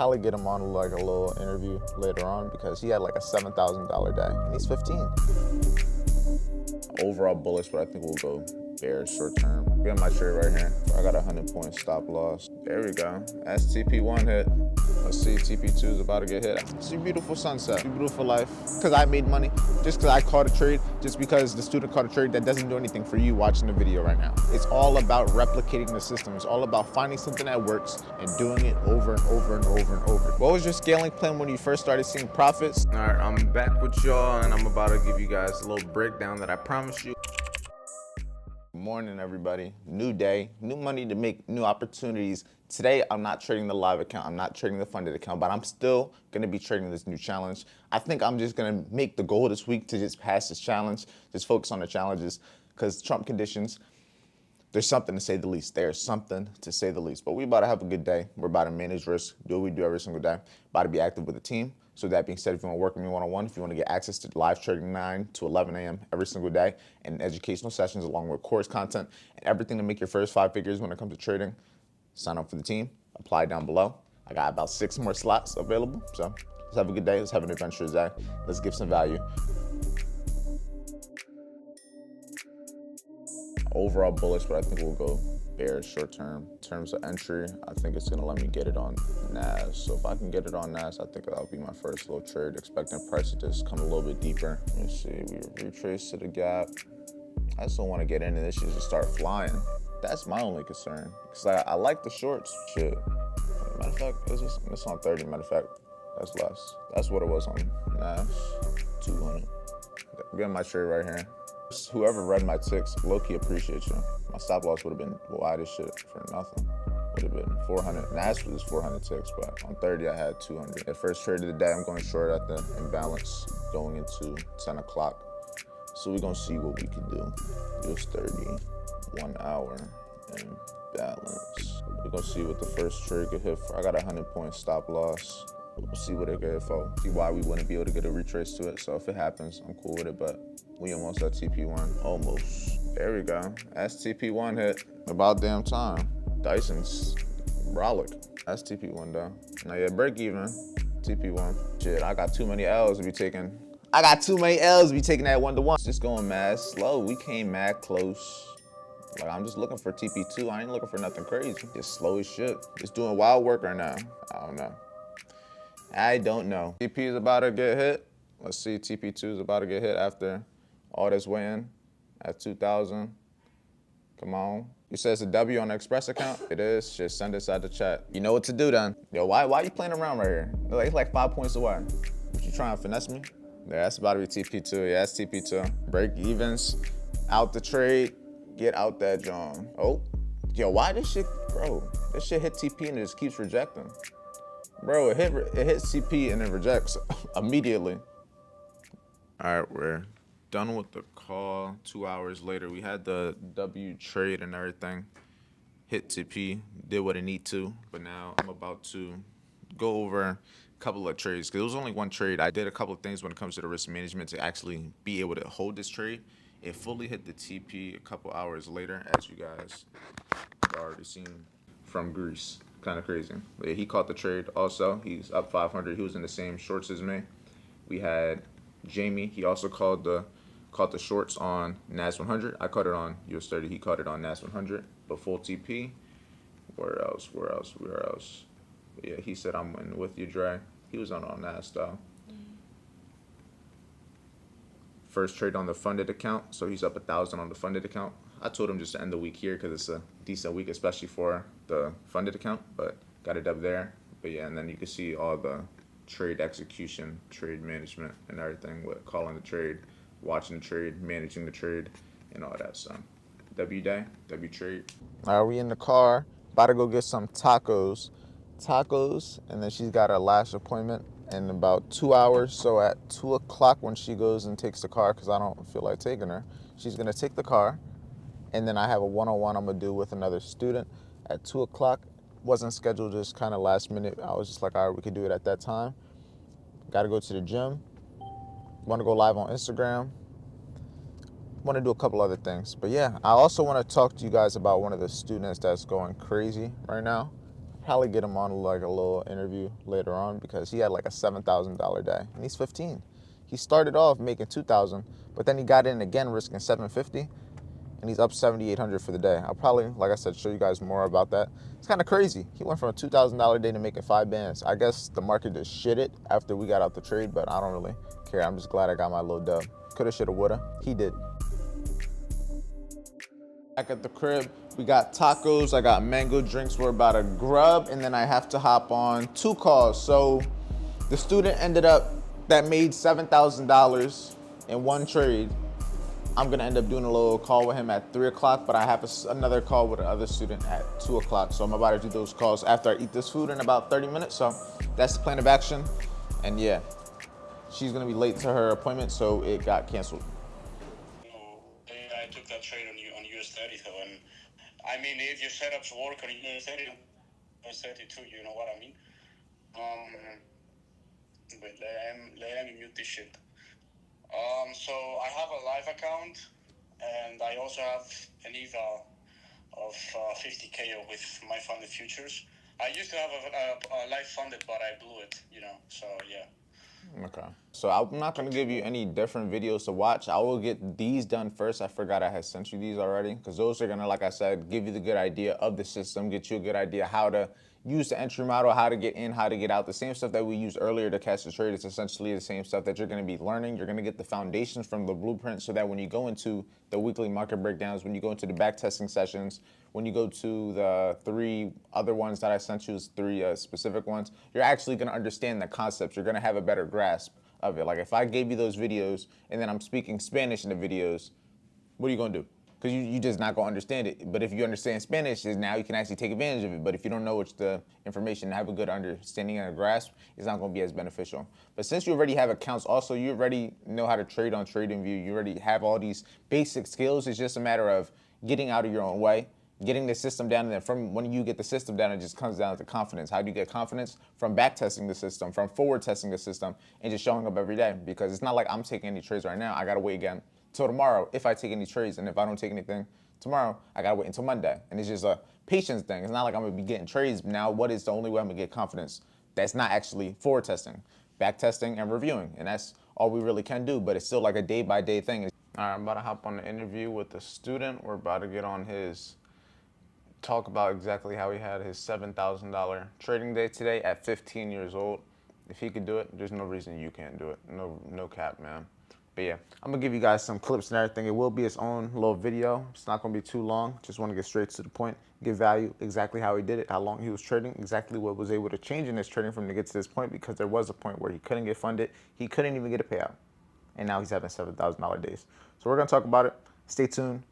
probably get him on like a little interview later on because he had like a $7,000 day and he's 15. Overall bullish, but I think we'll go bears short term. We got my trade right here. I got a 100-point stop loss. There we go. That's TP1 hit. Let's see, TP2 is about to get hit. See beautiful sunset, beautiful life. Because I made money, just because I caught a trade, just because the student caught a trade that doesn't do anything for you watching the video right now. It's all about replicating the system. It's all about finding something that works and doing it over and over and over and over. What was your scaling plan when you first started seeing profits? All right, I'm back with y'all, and I'm about to give you guys a little breakdown that I promised you. Good morning, everybody. New day, new money to make new opportunities. Today, I'm not trading the live account. I'm not trading the funded account, but I'm still going to be trading this new challenge. I think I'm just going to make the goal this week to just pass this challenge, just focus on the challenges, because Trump conditions, there's something to say the least. There's something to say the least. But we about to have a good day. We're about to manage risk, do what we do every single day. About to be active with the team. So that being said, if you want to work with me one-on-one, if you want to get access to live trading 9 to 11 a.m. every single day and educational sessions along with course content and everything to make your first 5 figures when it comes to trading, sign up for the team, apply down below. I got about 6 more slots available. So let's have a good day. Let's have an adventurous day. Let's give some value. Overall bullish, but I think we'll go bears short term. In terms of entry, I think it's gonna let me get it on NAS. So if I can get it on NAS, I think that'll be my first little trade. Expecting price to just come a little bit deeper. Let me see, we retrace to the gap. I just don't want to get into this shit to start flying. That's my only concern. Because I like the shorts shit. Matter of fact, it's on 30, matter of fact. That's less. That's what it was on NAS. 200. We got my trade right here. Whoever read my ticks, low-key appreciate you. My stop loss would have been wide as shit for nothing. Would have been 400. NAS was 400 ticks, but on 30 I had 200. The first trade of the day, I'm going short at the imbalance going into 10 o'clock. So we're gonna see what we can do. Just 30, 1 hour imbalance. We're gonna see what the first trade could hit for. I got a 100-point stop loss. We'll see what it get for. See why we wouldn't be able to get a retrace to it. So if it happens, I'm cool with it, but we almost at TP1. Almost. There we go. That's TP1 hit. About damn time. Dyson's brolic. That's TP1 though. Now yeah, break even. TP1. Shit, I got too many L's to be taking. I got too many L's to be taking that 1-to-1. It's just going mad slow. We came mad close. Like, I'm just looking for TP2. I ain't looking for nothing crazy. Just slow as shit. Just doing wild work right now. I don't know. I don't know. TP is about to get hit. Let's see, TP2 is about to get hit after all this weighing at 2,000. Come on. You said it's a W on the Express account? It is. Just send us out the chat. You know what to do then. Yo, why you playing around right here? It's like 5 points away. What, you trying to finesse me? Yeah, that's about to be TP2. Yeah, that's TP2. Break evens, out the trade, get out that John. Oh, yo, why this shit, bro? This shit hit TP and it just keeps rejecting. Bro, it hits CP and it rejects immediately. All right, we're done with the call. 2 hours later, we had the W trade and everything. Hit TP, did what it need to, but now I'm about to go over a couple of trades because it was only one trade. I did a couple of things when it comes to the risk management to actually be able to hold this trade. It fully hit the TP a couple hours later, as you guys have already seen from Greece. Kind of crazy. But yeah, he caught the trade also. He's up 500. He was in the same shorts as me. We had Jamie. He also caught the shorts on NAS 100. I caught it on US 30. He caught it on NAS 100. But full TP. Where else? But yeah, he said I'm in with you, Dre. He was on NAS though. First trade on the funded account, so he's up 1,000 on the funded account. I told him just to end the week here because it's a decent week, especially for the funded account, but got it up there. But yeah, and then you can see all the trade execution, trade management, and everything with calling the trade, watching the trade, managing the trade, and all that. So W day, W trade. All right, we in the car, about to go get some tacos, and then she's got her last appointment in about 2 hours. So at 2 o'clock when she goes and takes the car, because I don't feel like taking her, she's gonna take the car, and then I have a one-on-one I'm gonna do with another student at 2 o'clock. Wasn't scheduled, just kind of last minute. I was just like, all right, we could do it at that time. Gotta go to the gym. Wanna go live on Instagram. Wanna do a couple other things. But yeah, I also wanna talk to you guys about one of the students that's going crazy right now. probably get him on like a little interview later on because he had like a $7,000 day and he's 15. He started off making 2,000, but then he got in again risking 750, and he's up 7,800 for the day. I'll probably, like I said, show you guys more about that. It's kind of crazy. He went from a $2,000 day to making 5 bands. I guess the market just shit it after we got out the trade, but I don't really care. I'm just glad I got my little dub. Coulda, shoulda, woulda. He did. Back at the crib, we got tacos. I got mango drinks. We're about to grub, and then I have to hop on 2 calls. So the student ended up that made $7,000 in 1 trade. I'm gonna end up doing a little call with him at 3 o'clock, but I have another call with another student at 2 o'clock. So I'm about to do those calls after I eat this food in about 30 minutes. So that's the plan of action. And yeah, she's gonna be late to her appointment, so it got canceled. I took that trade on US 30, so, and I mean, if your setups work on US 30, US 32, you know what I mean? But let me mute this shit. So I have a live account, and I also have an eval of 50K with my funded futures. I used to have a live funded, but I blew it, you know, so yeah. Okay. So I'm not going to give you any different videos to watch. I will get these done first. I forgot I had sent you these already because those are going to, like I said, give you the good idea of the system, get you a good idea how to use the entry model, how to get in, how to get out. The same stuff that we used earlier to catch the trade is essentially the same stuff that you're going to be learning. You're going to get the foundations from the blueprint so that when you go into the weekly market breakdowns, when you go into the back testing sessions, when you go to the 3 other ones that I sent you, 3 specific ones, you're actually going to understand the concepts. You're going to have a better grasp of it. Like if I gave you those videos and then I'm speaking Spanish in the videos, what are you going to do? Because you just not going to understand it. But if you understand Spanish, now you can actually take advantage of it. But if you don't know what's the information, have a good understanding and a grasp, it's not going to be as beneficial. But since you already have accounts, also you already know how to trade on TradingView. You already have all these basic skills. It's just a matter of getting out of your own way, getting the system down, and then from when you get the system down, it just comes down to confidence. How do you get confidence? From back testing the system, from forward testing the system, and just showing up every day. Because it's not like I'm taking any trades right now. I gotta wait again till tomorrow if I take any trades, and if I don't take anything tomorrow, I gotta wait until Monday. And it's just a patience thing. It's not like I'm gonna be getting trades now. What is the only way I'm gonna get confidence? That's not actually forward testing, back testing, and reviewing, and that's all we really can do. But it's still like a day-by-day thing. All right, I'm about to hop on the interview with the student. We're about to get on his talk about exactly how he had his $7,000 trading day today at 15 years old. If he could do it, there's no reason you can't do it. No cap, man. But yeah, I'm gonna give you guys some clips and everything. It will be its own little video. It's not gonna be too long. Just want to get straight to the point, give value, exactly how he did it, how long he was trading, exactly what was able to change in his trading from to get to this point, because there was a point where he couldn't get funded. He couldn't even get a payout. And now he's having $7,000 days. So we're gonna talk about it. Stay tuned.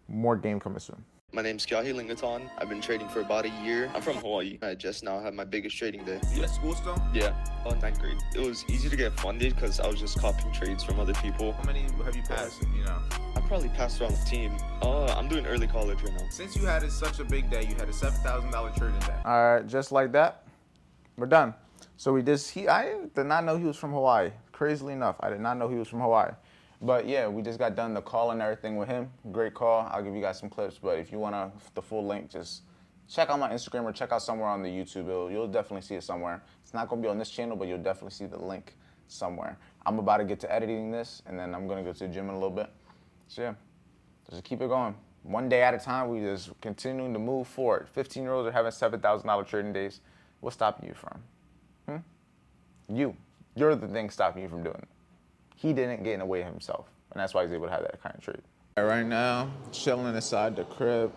More game coming soon. My name's Kyahi Lingaton. I've been trading for about a year. I'm from Hawaii. I just now had my biggest trading day. You at school still? Yeah, on 9th grade. It was easy to get funded because I was just copying trades from other people. How many have you passed, you know? I probably passed around the team. I'm doing early college right now. Since you had such a big day, you had a $7,000 trading day. All right, just like that, we're done. So I did not know he was from Hawaii. Crazily enough, I did not know he was from Hawaii. But yeah, we just got done the call and everything with him. Great call. I'll give you guys some clips. But if you want the full link, just check out my Instagram or check out somewhere on the YouTube. You'll definitely see it somewhere. It's not going to be on this channel, but you'll definitely see the link somewhere. I'm about to get to editing this, and then I'm going to go to the gym in a little bit. So yeah, just keep it going. One day at a time, we just continuing to move forward. 15-year-olds are having $7,000 trading days. What's stopping you from? You're the thing stopping you from doing it. He didn't get in the way of himself, and that's why he's able to have that kind of trade. Right now, chilling inside the crib.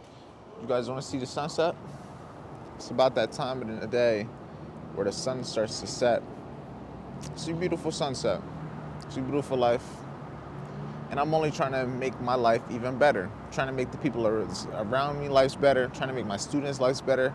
You guys want to see the sunset? It's about that time in the day where the sun starts to set. It's a beautiful sunset. It's a beautiful life. And I'm only trying to make my life even better. Trying to make the people around me lives better. Trying to make my students' lives better.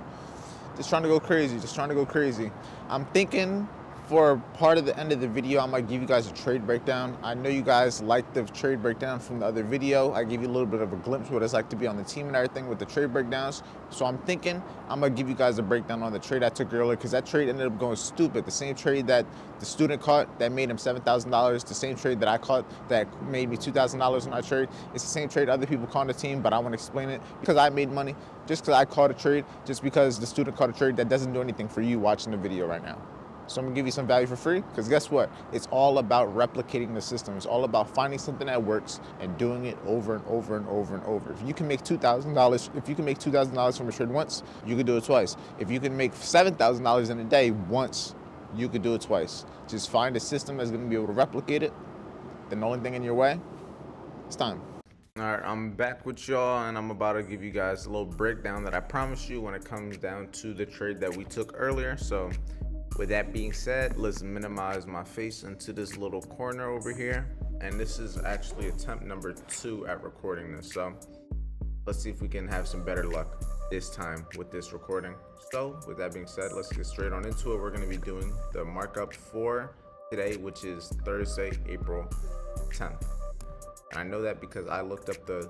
Just trying to go crazy. I'm thinking For part of the end of the video, I'm gonna give you guys a trade breakdown. I know you guys liked the trade breakdown from the other video. I gave you a little bit of a glimpse of what it's like to be on the team and everything with the trade breakdowns. So I'm thinking I'm gonna give you guys a breakdown on the trade I took earlier, because that trade ended up going stupid. The same trade that the student caught that made him $7,000, the same trade that I caught that made me $2,000 on that trade. It's the same trade other people caught on the team, but I want to explain it because I made money, just because I caught a trade, just because the student caught a trade that doesn't do anything for you watching the video right now. So I'm gonna give you some value for free, because guess what? It's all about replicating the system. It's all about finding something that works and doing it over and over and over and over. If you can make $2,000, if you can make $2,000 from a trade once, you can do it twice. If you can make $7,000 in a day once, you could do it twice. Just find a system that's gonna be able to replicate it. Then the only thing in your way, it's time. All right, I'm back with y'all, and I'm about to give you guys a little breakdown that I promised you when it comes down to the trade that we took earlier. So with that being said, let's minimize my face into this little corner over here. And this is actually attempt number 2 at recording this. So let's see if we can have some better luck this time with this recording. So with that being said, let's get straight on into it. We're going to be doing the markup for today, which is Thursday, April 10th. And I know that because I looked up the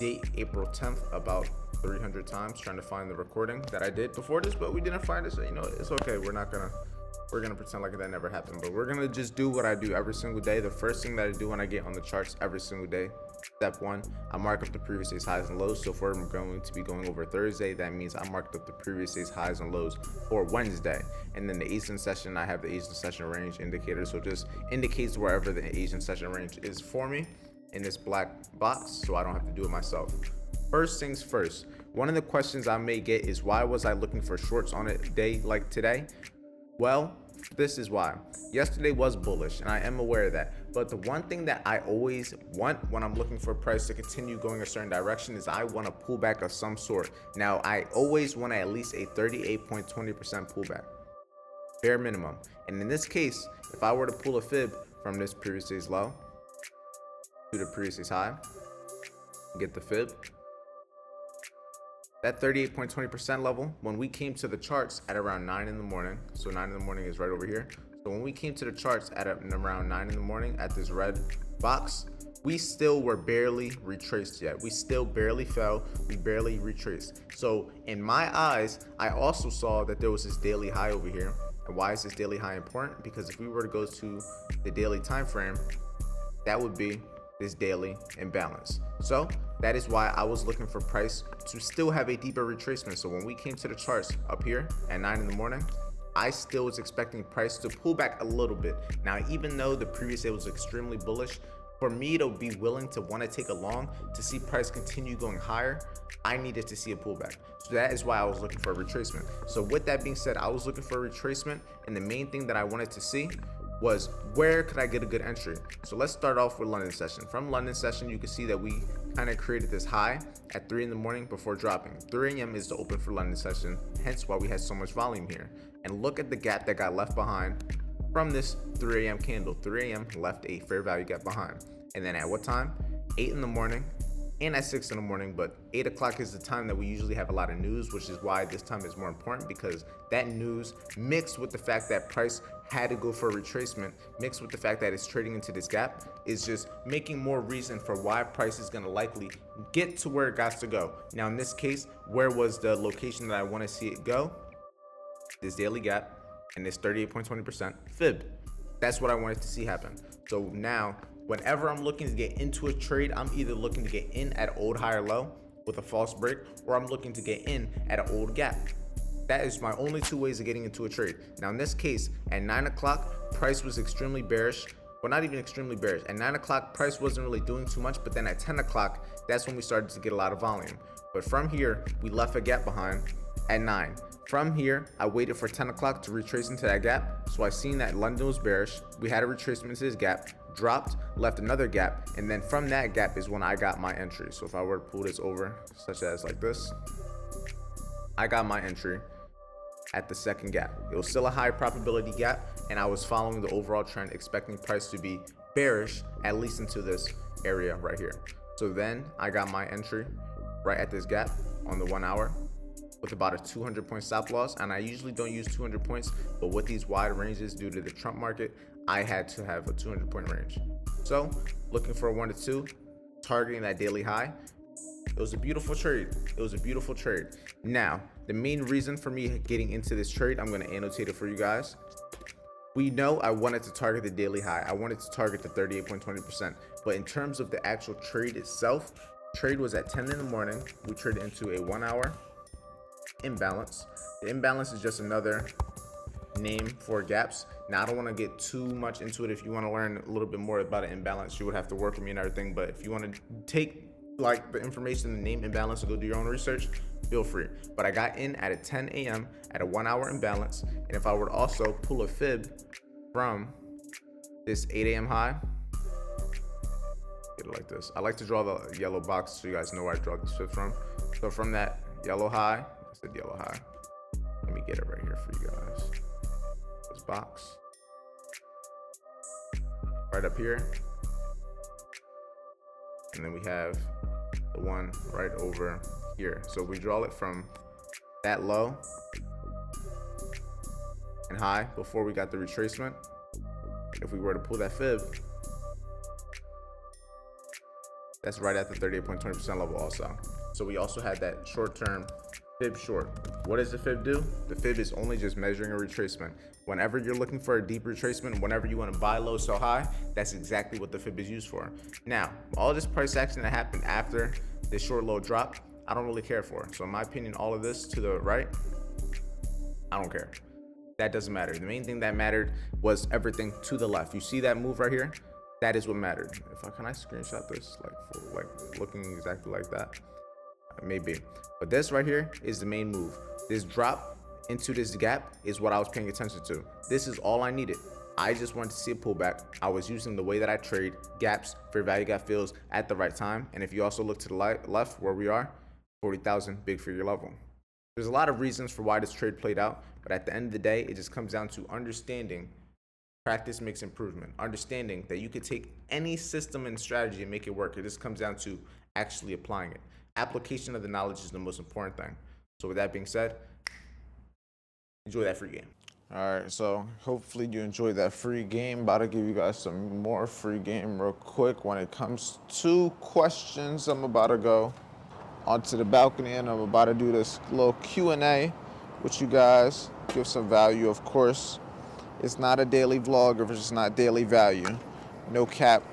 date April 10th about 300 times trying to find the recording that I did before this, but we didn't find it. So, you know, it's okay. We're gonna pretend like that never happened, but we're gonna just do what I do every single day. The first thing that I do when I get on the charts every single day, step 1, I mark up the previous day's highs and lows. So if we're going to be going over Thursday, that means I marked up the previous day's highs and lows for Wednesday. And then the Asian session, I have the Asian session range indicator, so it just indicates wherever the Asian session range is for me in this black box, so I don't have to do it myself. First things first, one of the questions I may get is, why was I looking for shorts on a day like today? Well, this is why. Yesterday was bullish, and I am aware of that. But the one thing that I always want when I'm looking for a price to continue going a certain direction is I want a pullback of some sort. Now, I always want at least a 38.20% pullback, bare minimum. And in this case, if I were to pull a fib from this previous day's low to the previous day's high, get the fib, that 38.20% level, when we came to the charts at around 9 in the morning, so 9 in the morning is right over here. So when we came to the charts at around 9 in the morning at this red box, we still were barely retraced yet. We still barely fell, we barely retraced. So in my eyes, I also saw that there was this daily high over here. And why is this daily high important? Because if we were to go to the daily time frame, that would be this daily imbalance. So that is why I was looking for price to still have a deeper retracement. So when we came to the charts up here at 9 in the morning, I still was expecting price to pull back a little bit. Now, even though the previous day was extremely bullish, for me to be willing to want to take a long to see price continue going higher, I needed to see a pullback. So that is why I was looking for a retracement. So with that being said, I was looking for a retracement, and the main thing that I wanted to see was, where could I get a good entry? So let's start off with London session. From London session, you can see that we kind of created this high at 3 in the morning before dropping. 3 a.m. is the open for London session, hence why we had so much volume here. And look at the gap that got left behind from this 3 a.m. candle. 3 a.m. left a fair value gap behind. And then at what time? 8 in the morning and at 6 in the morning, but 8 o'clock is the time that we usually have a lot of news, which is why this time is more important, because that news mixed with the fact that price had to go for a retracement, mixed with the fact that it's trading into this gap, is just making more reason for why price is going to likely get to where it got to go. Now in this case, where was the location that I want to see it go? This daily gap and this 38.20% fib. That's what I wanted to see happen. So now, whenever I'm looking to get into a trade, I'm either looking to get in at an old higher low with a false break, or I'm looking to get in at an old gap. That is my only 2 ways of getting into a trade. Now in this case, at 9 o'clock, price was extremely bearish. Well, not even extremely bearish. At 9 o'clock, price wasn't really doing too much, but then at 10 o'clock, that's when we started to get a lot of volume. But from here, we left a gap behind at 9. From here, I waited for 10 o'clock to retrace into that gap. So I seen that London was bearish. We had a retracement to this gap, dropped, left another gap, and then from that gap is when I got my entry. So if I were to pull this over, such as like this, I got my entry at the second gap. It was still a high probability gap, and I was following the overall trend, expecting price to be bearish, at least into this area right here. So then I got my entry right at this gap on the 1 hour. with about a 200 point stop loss. And I usually don't use 200 points, but with these wide ranges due to the Trump market, I had to have a 200 point range. So looking for a 1 to 2, targeting that daily high. It was a beautiful trade. It was a beautiful trade. Now, the main reason for me getting into this trade, I'm going to annotate it for you guys. We know I wanted to target the daily high. I wanted to target the 38.20%. But in terms of the actual trade itself, trade was at 10 in the morning. We traded into a 1 hour imbalance. The imbalance is just another name for gaps. Now, I don't want to get too much into it. If you want to learn a little bit more about an imbalance, you would have to work with me and everything. But if you want to take like the information, the name imbalance, and go do your own research, feel free. But I got in at a 10 a.m. at a 1 hour imbalance. And if I were to also pull a fib from this 8 a.m. high, get it like this. I like to draw the yellow box so you guys know where I draw this fib from. So from that yellow high, I said yellow high. Let me get it right here for you guys. This box. Right up here. And then we have the one right over here. So we draw it from that low and high before we got the retracement. If we were to pull that fib, that's right at the 38.20% level also. So we also had that short-term fib short. What does the fib do? The fib is only just measuring a retracement. Whenever you're looking for a deep retracement, whenever you want to buy low, sell high, that's exactly what the fib is used for. Now, all this price action that happened after this short low drop, I don't really care for. So in my opinion, all of this to the right, I don't care. That doesn't matter. The main thing that mattered was everything to the left. You see that move right here? That is what mattered. Can I screenshot this like looking exactly like that? Maybe. But this right here is the main move. This drop into this gap is what I was paying attention to. This is all I needed. I just wanted to see a pullback. I was using the way that I trade gaps, fair value gap fills at the right time. And if you also look to the left where we are, 40,000 big figure level. There's a lot of reasons for why this trade played out, but at the end of the day, it just comes down to understanding practice makes improvement. Understanding that you could take any system and strategy and make it work. It just comes down to actually applying it. Application of the knowledge is the most important thing. So with that being said, enjoy that free game. All right, so hopefully you enjoyed that free game. About to give you guys some more free game real quick. When it comes to questions, I'm about to go onto the balcony and I'm about to do this little Q&A with you guys. Give some value, of course. It's not a daily vlog if it's just not daily value. No cap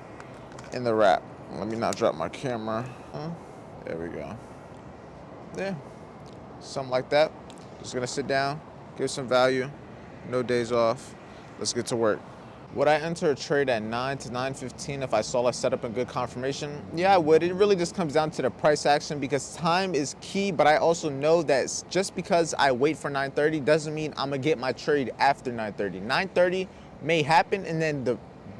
in the wrap. Let me not drop my camera. There we go. Yeah, something like that. Just gonna sit down, give some value. No days off. Let's get to work. Would I enter a trade at 9 to 9:15 if I saw a setup and good confirmation? Yeah, I would. It really just comes down to the price action because time is key, but I also know that just because I wait for 9:30 doesn't mean I'm gonna get my trade after 9:30. 9:30 may happen and then the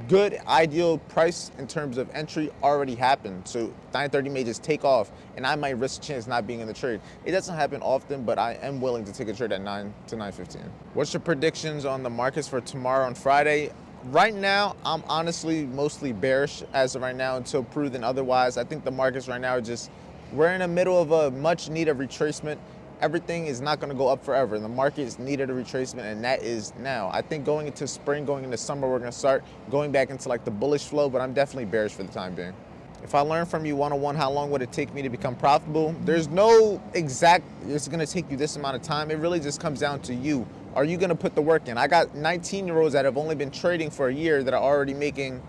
good ideal price in terms of entry already happened. So 9:30 may just take off and I might risk a chance not being in the trade. It doesn't happen often, but I am willing to take a trade at 9 to 9:15. What's your predictions on the markets for tomorrow and Friday? Right now, I'm honestly mostly bearish as of right now until proven otherwise. I think the markets right now are just, we're in the middle of a much needed retracement. Everything is not going to go up forever. The market is needed a retracement, and that is now. I think going into spring, going into summer, we're going to start going back into like the bullish flow, but I'm definitely bearish for the time being. If I learn from you one-on-one, how long would it take me to become profitable? There's no exact, it's going to take you this amount of time. It really just comes down to you. Are you going to put the work in? I got 19-year-olds that have only been trading for a year that are already making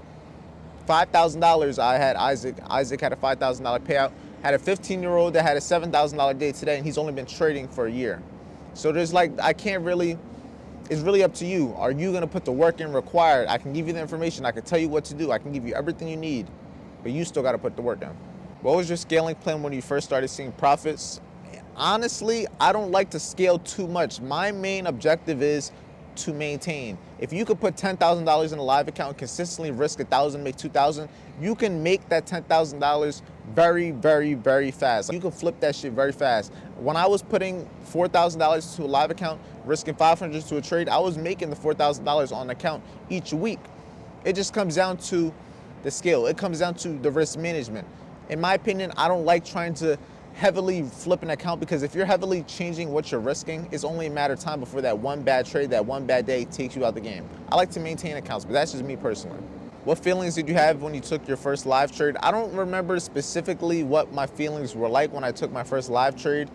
$5,000. I had Isaac. Isaac had a $5,000 payout. Had a 15-year-old that had a $7,000 day today, and he's only been trading for a year. So there's like, I can't really, it's really up to you. Are you going to put the work in required? I can give you the information. I can tell you what to do. I can give you everything you need, but you still got to put the work in. What was your scaling plan when you first started seeing profits? Honestly, I don't like to scale too much. My main objective is to maintain. If you could put $10,000 in a live account and consistently risk 1,000, make 2,000, you can make that $10,000 very, very, very fast. You can flip that shit very fast. When I was putting $4,000 to a live account, risking 500 to a trade, I was making the $4,000 on account each week. It just comes down to the scale. It comes down to the risk management. In my opinion, I don't like trying to heavily flip an account, because if you're heavily changing what you're risking, it's only a matter of time before that one bad trade, that one bad day takes you out the game. I like to maintain accounts, but that's just me personally. What feelings did you have when you took your first live trade? I don't remember specifically what my feelings were like when I took my first live trade.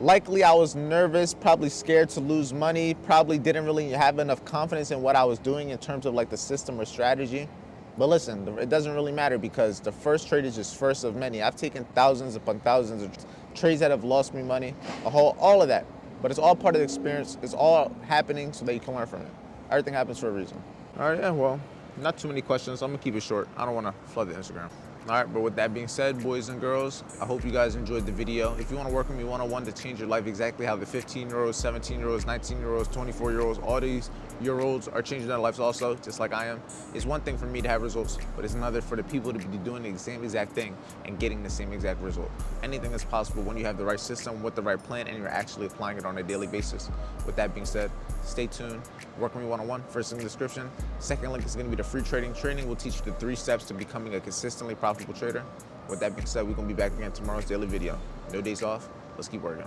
Likely I was nervous, probably scared to lose money, probably didn't really have enough confidence in what I was doing in terms of like the system or strategy. But listen, it doesn't really matter, because the first trade is just first of many. I've taken thousands upon thousands of trades that have lost me money, all of that. But it's all part of the experience. It's all happening so that you can learn from it. Everything happens for a reason. All right, yeah, well, not too many questions. I'm gonna keep it short. I don't wanna flood the Instagram. All right, but with that being said, boys and girls, I hope you guys enjoyed the video. If you want to work with me one-on-one to change your life exactly how the 15-year-olds, 17-year-olds, 19-year-olds, 24-year-olds, all these year-olds are changing their lives also, just like I am, it's one thing for me to have results, but it's another for the people to be doing the same exact thing and getting the same exact result. Anything is possible when you have the right system with the right plan and you're actually applying it on a daily basis. With that being said, stay tuned. Work with me one-on-one. First in the description. Second link is going to be the free trading training. We'll teach you the 3 steps to becoming a consistently profitable trader. With that being said, we're going to be back again tomorrow's daily video. No days off. Let's keep working.